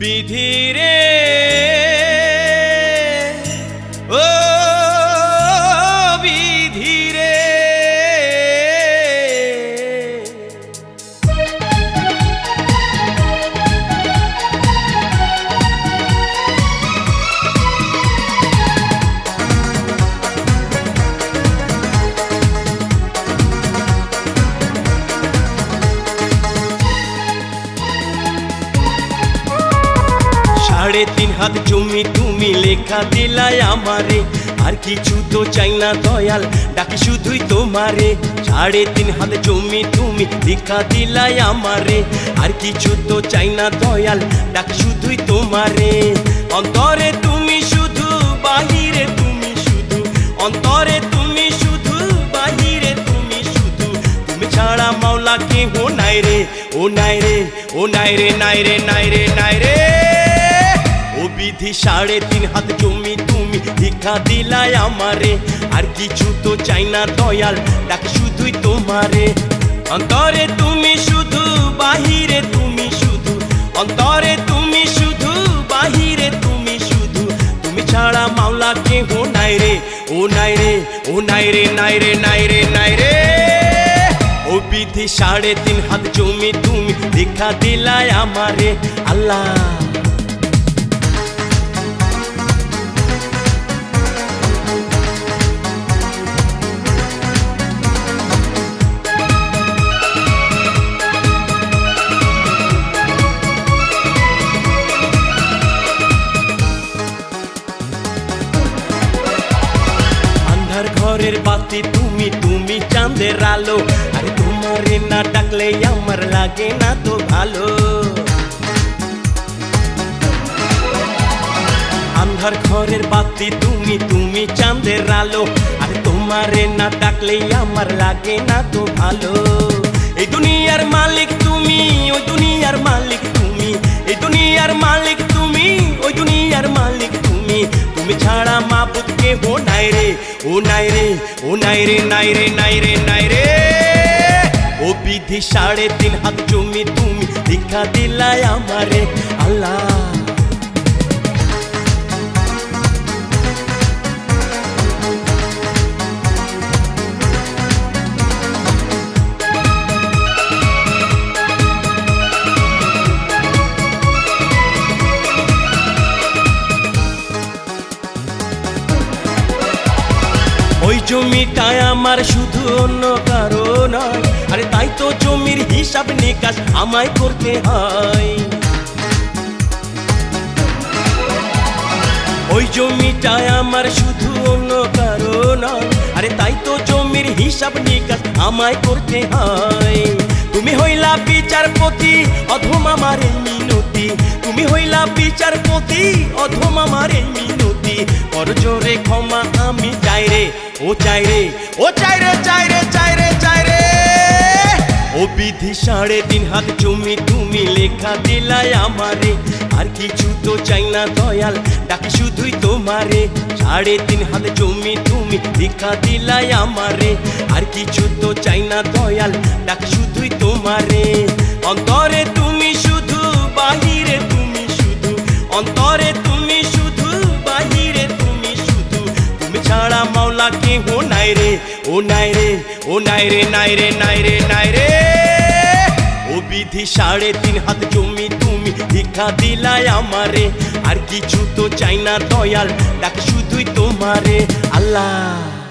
বিধিরে ও বিধিরে साढ़े तीन हाथ जमी तुमी लेखा दिलाई आमारे आर किछु तो चाइ ना दयाल डाकी शुधुई तोमारे साढ़े तीन हाथ जमी तुमी लेखा दिलाई आमारे आर किछु तो चाइ ना दयाल डाकी शुधुई तोमारे अंतरे तुमी शुधु बाहिरे तुमी शुधु अंतरे तुमी शुधु बाहिरे तुमी शुधु तुमी छाड़ा माওলা केहू नाई रे ओ नाई रे ओ नाई रे नाई रे नाई रे नाई रे ओ विधि साढ़े तीन हाथ जमी तुमी भिक्षा दिलाई आमारे आर किछु तो चाइ ना दयाल डाकी शुधुई तोमारे अंतरे तुमी शुधु बाहिरे तुमी शुधु अंतरे तुमी शुधु बाहिरे तुमी शुधु तुमी छाड़ा माওলা केहू नाई रे ओ नाई रे ओ नाई रे नाई रे नाई रे नाई रे ओ विधि साढ़े तीन हाथ जमी तुमी भिक्षा दिलाई आमारे अल्लाह घरेर बाती तुमी तुमी चाँदेर आलो अरे तुम्हारे ना डाकले आमार लागे ना तो भालो अंधार घरेर बाती तुमी तुमी चाँदेर आलो अरे तुम्हारे ना डाकले आमार लागे ना तो भालो ए दुनियार मालिक तुमी ओ दुनियार मालिक तुमी ए दुनियार मालिक तुमी ओ दुनियार मालिक तुमी तुमी छाड़ा माबुद के हो नाई रे ओ नाई रे ओ नाई रे नाई रे नाई रे नाई रे ओ विधि साढ़े तीन हाथ जमी तुमी भिक्षा दिलाई आमारे अल्लाह ওই জমিটায় আমার শুধু অন্য কারো নয় আরে তাই তো জমির হিসাব নিকাশ আমায় করতে হয় ওই জমিটায় আমার শুধু অন্য কারো নয় আরে তাই তো জমির হিসাব নিকাশ আমায় করতে হয় তুমি হইলা বিচারপতি অধম আমার এই মিনতি তুমি হইলা বিচারপতি অধম আমার এই মিনতি কর জোরে ক্ষমা আমি চাই রে ओ चाइ रे ओ चाइ रे चाइ रे चाइ रे चाइ रे ओ विधि साढ़े तीन हाथ जमी तुमी लेखा दिलाई आमारे आर किछु तो चाइ ना दयाल डाकी शुधुई तोमारे साढ़े तीन हाथ जमी तुमी भिक्षा दिलाई आमारे आर किछु तो चाइ ना दयाल डाकी शुधुई तोमारे अंतरे तुमी शुधु बाहिरे तुमी शुधु अंतरे तुमी शुधु बाहिरे तुमी शुधु तुमी छाड़ा माওলা केहू नाई रे ओ नाई रे ओ नाई रे नाई रे नाई रे नाई रे ओ विधि साढ़े तीन हाथ जमी तुमी भिक्षा दिलाई आमारे आर किछु तो चाइ ना दयाल डाकी शुधुई तोमारे अल्लाह।